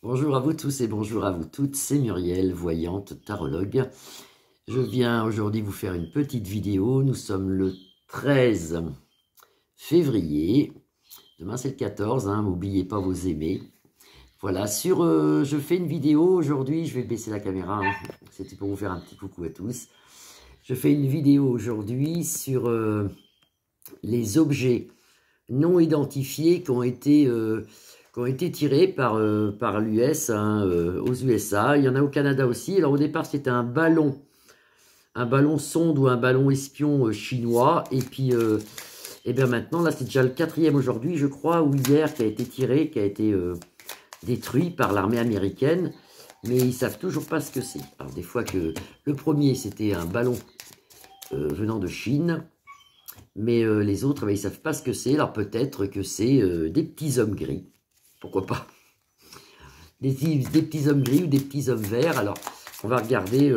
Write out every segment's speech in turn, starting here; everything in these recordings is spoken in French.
Bonjour à vous tous et bonjour à vous toutes, c'est Muriel, voyante, tarologue. Je viens aujourd'hui vous faire une petite vidéo. Nous sommes le 13 février. Demain c'est le 14, n'oubliez pas vos aimés. Voilà, je fais une vidéo aujourd'hui, je vais baisser la caméra, c'était pour vous faire un petit coucou à tous. Je fais une vidéo aujourd'hui sur les objets non identifiés qui ont été tirés par l'US, aux USA. Il y en a au Canada aussi. Alors au départ, c'était un ballon sonde ou un ballon espion chinois. Et puis, et bien maintenant, là, c'est déjà le 4e aujourd'hui, je crois, ou hier, qui a été tiré, qui a été détruit par l'armée américaine. Mais ils savent toujours pas ce que c'est. Alors des fois que le premier, c'était un ballon venant de Chine. Mais les autres, ils ne savent pas ce que c'est. Alors peut-être que c'est des petits hommes gris. Pourquoi pas? Des petits hommes gris ou des petits hommes verts. Alors, on va regarder,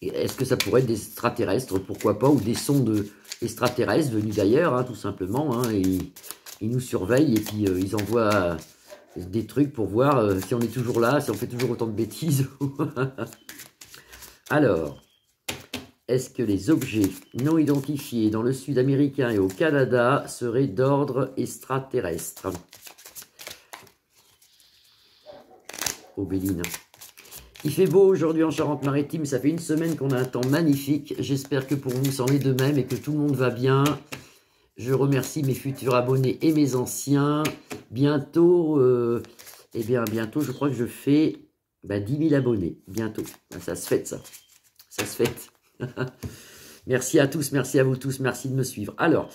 est-ce que ça pourrait être des extraterrestres? Pourquoi pas? Ou des sondes extraterrestres venus d'ailleurs, tout simplement. Ils nous surveillent et puis ils envoient des trucs pour voir si on est toujours là, si on fait toujours autant de bêtises. Alors, est-ce que les objets non identifiés dans le sud américain et au Canada seraient d'ordre extraterrestre? Béline. Il fait beau aujourd'hui en Charente-Maritime, ça fait une semaine qu'on a un temps magnifique. J'espère que pour vous, c'en est de même et que tout le monde va bien. Je remercie mes futurs abonnés et mes anciens. Bientôt, bientôt, je crois que je fais 10 000 abonnés. Bientôt. Ça se fête, ça. Ça se fête. Merci à tous, merci à vous tous, merci de me suivre. Alors,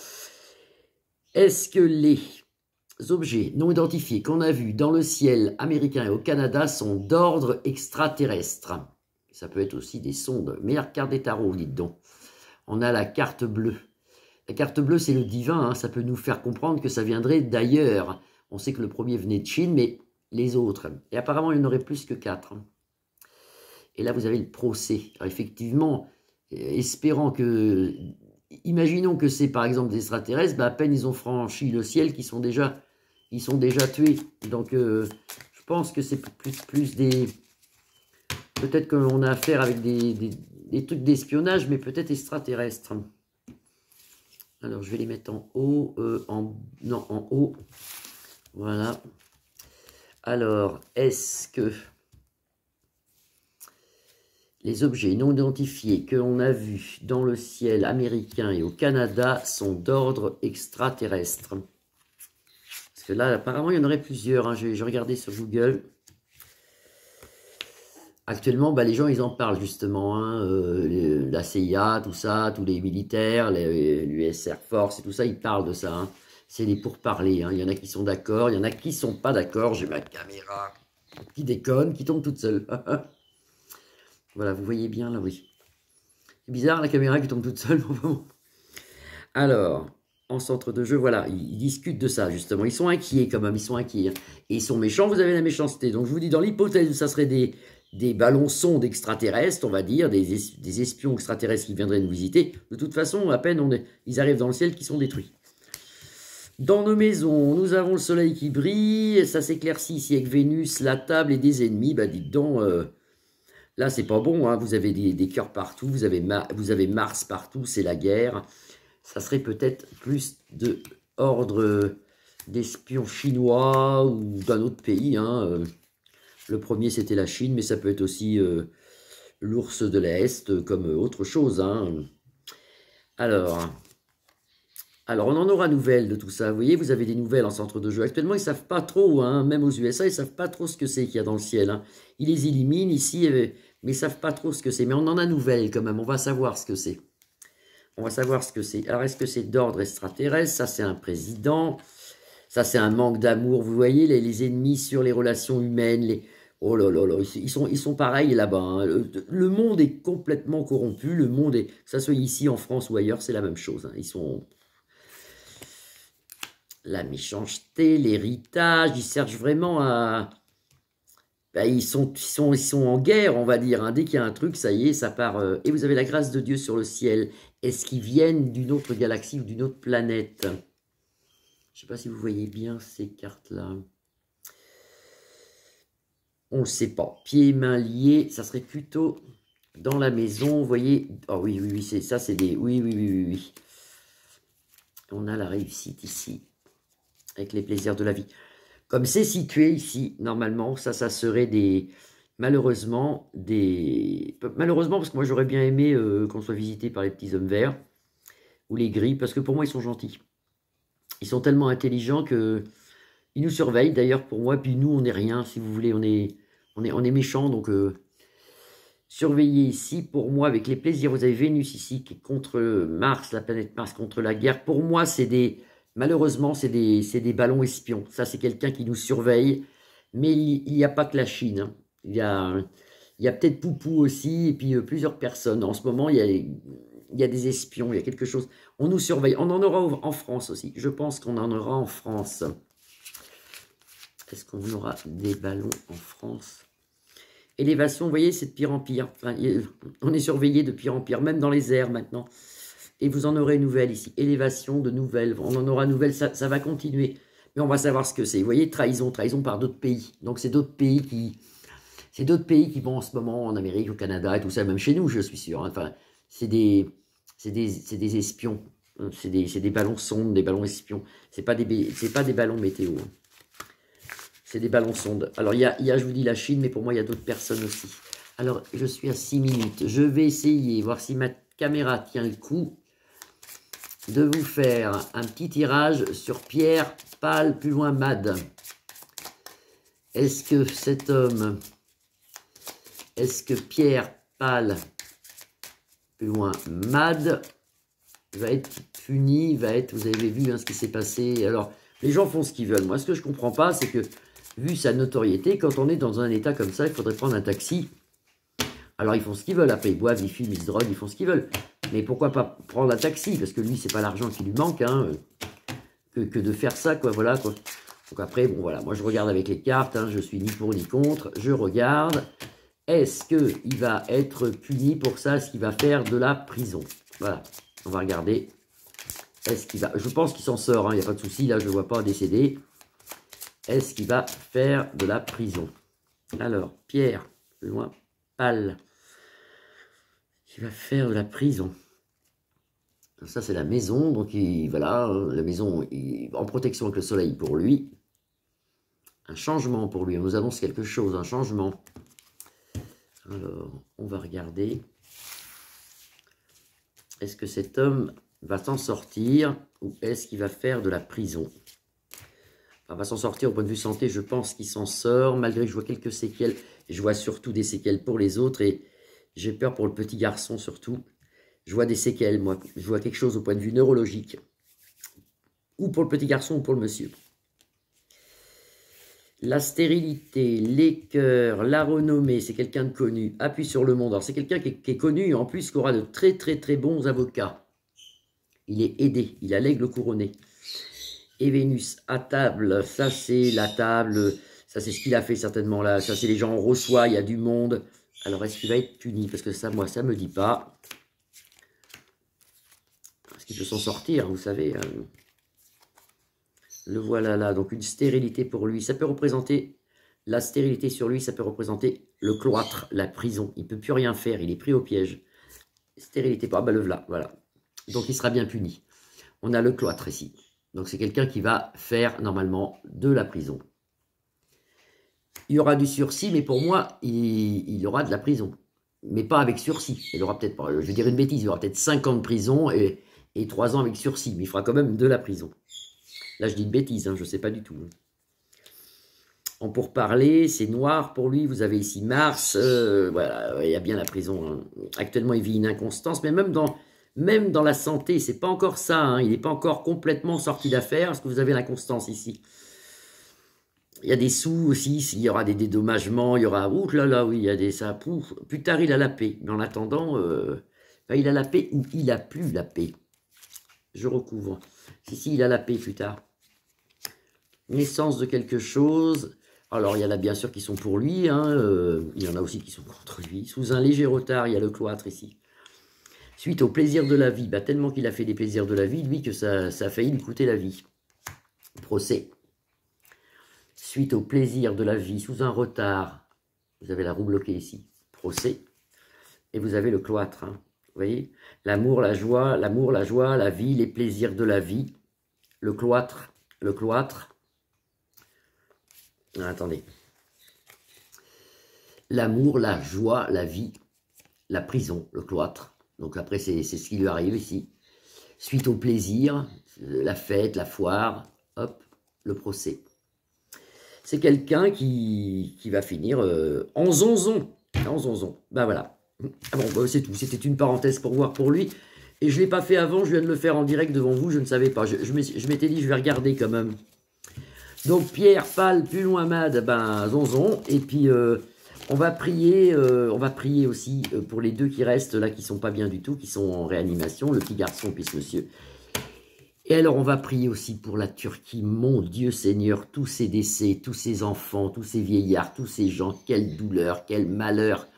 est-ce que les objets non identifiés qu'on a vus dans le ciel américain et au Canada sont d'ordre extraterrestre? Ça peut être aussi des sondes. Meilleure carte des tarots, dites donc. On a la carte bleue. La carte bleue, c'est le divin. Ça peut nous faire comprendre que ça viendrait d'ailleurs. On sait que le premier venait de Chine, mais les autres. Et apparemment, il y en aurait plus que 4. Et là, vous avez le procès. Alors, effectivement, espérant que... Imaginons que c'est par exemple des extraterrestres, à peine ils ont franchi le ciel qu'ils sont déjà tués. Donc, je pense que c'est plus des... Peut-être qu'on a affaire avec des trucs d'espionnage, mais peut-être extraterrestres. Alors, je vais les mettre en haut. En haut. Voilà. Alors, est-ce que les objets non identifiés que l'on a vus dans le ciel américain et au Canada sont d'ordre extraterrestre? Parce que là, apparemment, il y en aurait plusieurs. J'ai regardé sur Google. Actuellement, les gens, ils en parlent justement. La CIA, tout ça, tous les militaires, l'US Air Force et tout ça, ils parlent de ça. C'est des pourparlers. Il y en a qui sont d'accord, il y en a qui ne sont pas d'accord. J'ai ma caméra qui déconne, qui tombe toute seule. Voilà, vous voyez bien là, oui. C'est bizarre la caméra qui tombe toute seule. Alors, en centre de jeu, voilà, ils discutent de ça, justement. Ils sont inquiets quand même, ils sont inquiets. Et ils sont méchants, vous avez la méchanceté. Donc je vous dis, dans l'hypothèse où ça serait des ballons sondes extraterrestres, on va dire, des espions extraterrestres qui viendraient nous visiter, de toute façon, à peine ils arrivent dans le ciel, qui sont détruits. Dans nos maisons, nous avons le soleil qui brille, ça s'éclaircit ici avec Vénus, la table et des ennemis. Dites donc... Là, c'est pas bon, vous avez des cœurs partout, vous avez Mars partout, c'est la guerre. Ça serait peut-être plus de ordre d'espions chinois ou d'un autre pays. Le premier, c'était la Chine, mais ça peut être aussi l'ours de l'Est, comme autre chose. Alors, on en aura nouvelles de tout ça. Vous voyez, vous avez des nouvelles en centre de jeu. Actuellement, ils ne savent pas trop, même aux USA, ils ne savent pas trop ce que c'est qu'il y a dans le ciel. Ils les éliminent ici, mais ils ne savent pas trop ce que c'est. Mais on en a nouvelles quand même, on va savoir ce que c'est. On va savoir ce que c'est. Alors, est-ce que c'est d'ordre extraterrestre? Ça, c'est un président. Ça, c'est un manque d'amour. Vous voyez, les ennemis sur les relations humaines. Oh là là là, ils sont pareils là-bas. Le monde est complètement corrompu. Le monde est, que ça soit ici en France ou ailleurs, c'est la même chose. Ils sont... La méchanceté, l'héritage, ils cherchent vraiment à... ils sont en guerre, on va dire. Dès qu'il y a un truc, ça y est, ça part. Et vous avez la grâce de Dieu sur le ciel. Est-ce qu'ils viennent d'une autre galaxie ou d'une autre planète? Je ne sais pas si vous voyez bien ces cartes-là. On ne le sait pas. Pieds et mains liés, ça serait plutôt dans la maison, vous voyez. Oh oui, oui, oui, ça c'est des... Oui, oui, oui, oui, oui. On a la réussite ici, avec les plaisirs de la vie. Comme c'est situé ici, normalement, ça serait des... Malheureusement, Malheureusement, parce que moi j'aurais bien aimé qu'on soit visité par les petits hommes verts, ou les gris, parce que pour moi ils sont gentils. Ils sont tellement intelligents que... Ils nous surveillent d'ailleurs pour moi, puis nous on n'est rien, si vous voulez, on est méchants, donc... surveiller ici, pour moi, avec les plaisirs, vous avez Vénus ici, qui est contre Mars, la planète Mars, contre la guerre. Pour moi, c'est des... Malheureusement, c'est des ballons espions. Ça, c'est quelqu'un qui nous surveille. Mais il n'y a pas que la Chine, hein. Il y a peut-être Poupou aussi, et puis plusieurs personnes. En ce moment, il y a des espions, il y a quelque chose. On nous surveille. On en aura en France aussi. Je pense qu'on en aura en France. Est-ce qu'on aura des ballons en France? Élévation, vous voyez, c'est de pire en pire. Enfin, on est surveillé de pire en pire, même dans les airs maintenant. Et vous en aurez une nouvelle ici. Élévation de nouvelles. On en aura une nouvelle, ça va continuer. Mais on va savoir ce que c'est. Vous voyez, trahison par d'autres pays. Donc c'est d'autres pays qui... C'est d'autres pays qui vont en ce moment en Amérique, au Canada et tout ça, même chez nous, je suis sûr. Hein. Enfin, c'est des espions. C'est des ballons sondes, des ballons espions. C'est pas des ballons météo. Hein. C'est des ballons sondes. Alors, il y a, je vous dis, la Chine, mais pour moi, il y a d'autres personnes aussi. Alors, je suis à 6 minutes. Je vais essayer, voir si ma caméra tient le coup, de vous faire un petit tirage sur Pierre, Pâle, plus loin, Mad. Est-ce que cet homme, est-ce que Pierre, Pâle, plus loin, Mad, va être puni, va être, vous avez vu hein, ce qui s'est passé. Alors, les gens font ce qu'ils veulent. Moi, ce que je ne comprends pas, c'est que, vu sa notoriété, quand on est dans un état comme ça, il faudrait prendre un taxi. Alors, ils font ce qu'ils veulent. Après, ils boivent, ils fument, ils se droguent, ils font ce qu'ils veulent. Mais pourquoi pas prendre un taxi? Parce que lui, c'est pas l'argent qui lui manque, hein, que de faire ça, quoi, voilà, quoi. Donc après, bon, voilà, moi, je regarde avec les cartes, hein, je suis ni pour ni contre, je regarde. Est-ce qu'il va être puni pour ça? Est-ce qu'il va faire de la prison? Voilà, on va regarder. Est-ce qu'il va... Je pense qu'il s'en sort, il n'y a pas de souci, là, je ne le vois pas décédé. Est-ce qu'il va faire de la prison? Alors, Pierre, plus loin, Pâle. Il va faire de la prison. Ça, c'est la maison, donc voilà, la maison en protection avec le soleil pour lui. Un changement pour lui, on nous annonce quelque chose, un changement. Alors, on va regarder. Est-ce que cet homme va s'en sortir ou est-ce qu'il va faire de la prison? Il va s'en sortir au point de vue santé, je pense qu'il s'en sort, malgré que je vois quelques séquelles. Je vois surtout des séquelles pour les autres et j'ai peur pour le petit garçon surtout. Je vois des séquelles, moi. Je vois quelque chose au point de vue neurologique. Ou pour le petit garçon ou pour le monsieur. La stérilité, les cœurs, la renommée, c'est quelqu'un de connu. Appuie sur le monde. Alors c'est quelqu'un qui est connu et en plus qui aura de très très très bons avocats. Il est aidé, il a l'aigle couronné. Et Vénus à table, ça c'est la table, ça c'est ce qu'il a fait certainement là, ça c'est les gens on reçoit, il y a du monde. Alors est-ce qu'il va être puni? Parce que ça, moi, ça me dit pas. Est-ce qu'il peut s'en sortir, vous savez Le voilà là, donc une stérilité pour lui. Ça peut représenter, la stérilité sur lui, ça peut représenter le cloître, la prison. Il ne peut plus rien faire, il est pris au piège. Stérilité, ah bah le voilà, voilà. Donc il sera bien puni. On a le cloître ici. Donc c'est quelqu'un qui va faire normalement de la prison. Il y aura du sursis, mais pour moi, il aura de la prison. Mais pas avec sursis. Il aura peut-être, je vais dire une bêtise, il aura peut-être 5 ans de prison et 3 ans avec sursis. Mais il fera quand même de la prison. Là, je dis une bêtise, hein, je ne sais pas du tout. En pourparler, c'est noir pour lui. Vous avez ici Mars. Voilà, il y a bien la prison. Hein. Actuellement, il vit une inconstance, mais même dans la santé, c'est pas encore ça. Hein. Il n'est pas encore complètement sorti d'affaires, parce que vous avez l'inconstance ici. Il y a des sous aussi, il y aura des dédommagements, il y aura... Ouh là là, oui, il y a des... Ça, plus tard, il a la paix. Mais en attendant, il a la paix ou il n'a plus la paix. Je recouvre. Si, il a la paix plus tard. Naissance de quelque chose. Alors, il y en a bien sûr qui sont pour lui. Hein, il y en a aussi qui sont contre lui. Sous un léger retard, il y a le cloître ici. Suite au plaisir de la vie. Bah, tellement qu'il a fait des plaisirs de la vie, lui, que ça a failli lui coûter la vie. Procès. Suite au plaisir de la vie, sous un retard. Vous avez la roue bloquée ici, procès. Et vous avez le cloître, hein. Vous voyez, l'amour, la joie, la vie, les plaisirs de la vie. Le cloître. Ah, attendez. L'amour, la joie, la vie, la prison, le cloître. Donc après, c'est ce qui lui arrive ici. Suite au plaisir, la fête, la foire, hop, le procès. C'est quelqu'un qui va finir en zonzon. En zonzon. Ben voilà. Ah bon, bah c'est tout. C'était une parenthèse pour voir pour lui. Et je ne l'ai pas fait avant, je viens de le faire en direct devant vous, je ne savais pas. Je m'étais dit, je vais regarder quand même. Donc Pierre, Pal, Pulon, Hamad, ben zonzon. Et puis on va prier aussi pour les deux qui restent là, qui sont pas bien du tout, qui sont en réanimation, le petit garçon puis ce monsieur. Et alors on va prier aussi pour la Turquie, mon Dieu Seigneur, tous ces décès, tous ces enfants, tous ces vieillards, tous ces gens, quelle douleur, quel malheur.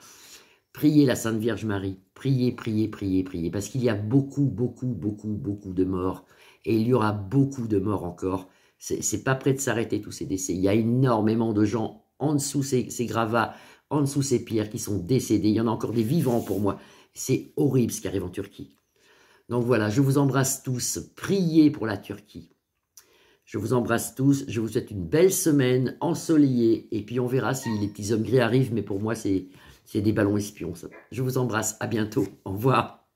Priez la Sainte Vierge Marie, priez, priez, priez, priez, parce qu'il y a beaucoup, beaucoup, beaucoup, beaucoup de morts, et il y aura beaucoup de morts encore. C'est pas prêt de s'arrêter tous ces décès. Il y a énormément de gens en dessous ces gravats, en dessous ces pierres qui sont décédés. Il y en a encore des vivants pour moi. C'est horrible ce qui arrive en Turquie. Donc voilà, je vous embrasse tous. Priez pour la Turquie. Je vous embrasse tous. Je vous souhaite une belle semaine ensoleillée. Et puis on verra si les petits hommes gris arrivent. Mais pour moi, c'est des ballons espions. Ça. Je vous embrasse. À bientôt. Au revoir.